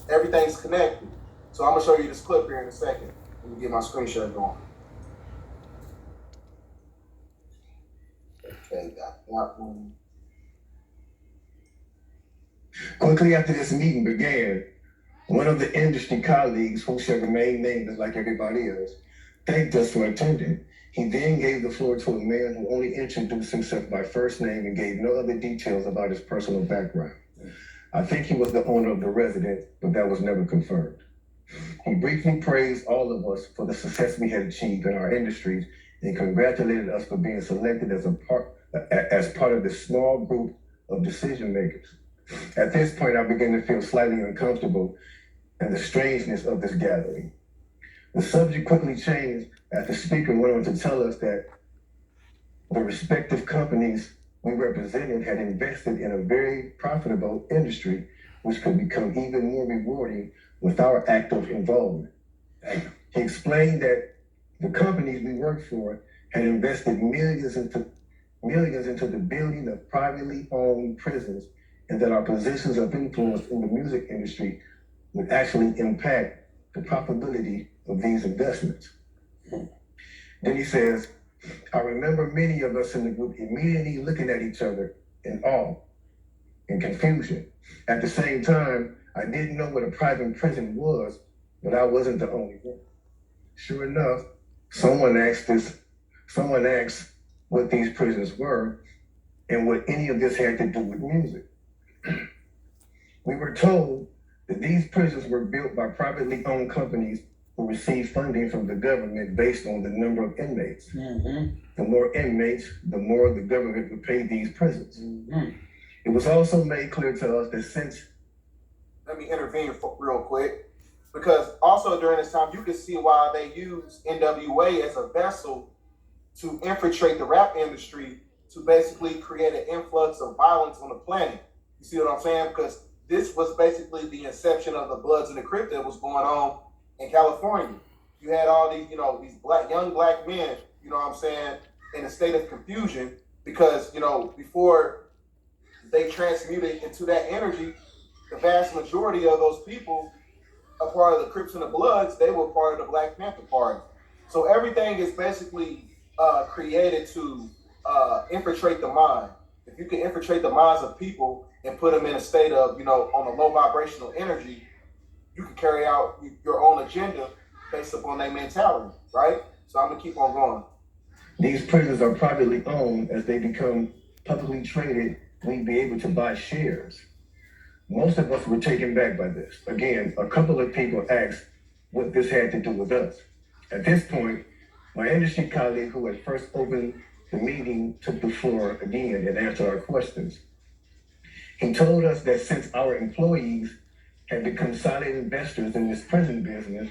Everything's connected. So I'm gonna show you this clip here in a second. Let me get my screen share going. Okay, got that one. Quickly after this meeting began, one of the industry colleagues, who shall remain nameless like everybody else, thanked us for attending. He then gave the floor to a man who only introduced himself by first name and gave no other details about his personal background. I think he was the owner of the residence, but that was never confirmed. He briefly praised all of us for the success we had achieved in our industries and congratulated us for being selected as part of this small group of decision makers. At this point, I began to feel slightly uncomfortable and the strangeness of this gathering. The subject quickly changed as the speaker went on to tell us that the respective companies we represented had invested in a very profitable industry, which could become even more rewarding with our active involvement. He explained that the companies we worked for had invested millions into the building of privately owned prisons, and that our positions of influence in the music industry would actually impact the profitability of these investments. Then he says, I remember many of us in the group immediately looking at each other in awe and confusion. At the same time, I didn't know what a private prison was, but I wasn't the only one. Sure enough, someone asked what these prisons were and what any of this had to do with music. We were told that these prisons were built by privately owned companies who received funding from the government based on the number of inmates. Mm-hmm. The more inmates, the more the government would pay these prisons. Mm-hmm. It was also made clear to us that since... Let me intervene real quick, because also during this time, you can see why they use NWA as a vessel to infiltrate the rap industry to basically create an influx of violence on the planet. You see what I'm saying? Because this was basically the inception of the Bloods and the Crips that was going on in California. You had all these, these young black men, what I'm saying, in a state of confusion because, before they transmuted into that energy, the vast majority of those people, a part of the Crips and the Bloods, they were part of the Black Panther Party. So everything is basically created to infiltrate the mind. If you can infiltrate the minds of people and put them in a state of, on a low vibrational energy, you can carry out your own agenda based upon their mentality, right? So I'm gonna keep on going. These prisons are privately owned. As they become publicly traded, we'd be able to buy shares. Most of us were taken back by this. Again, a couple of people asked what this had to do with us. At this point, my industry colleague who had first opened the meeting took the floor again and answered our questions. He told us that since our employees had become solid investors in this prison business,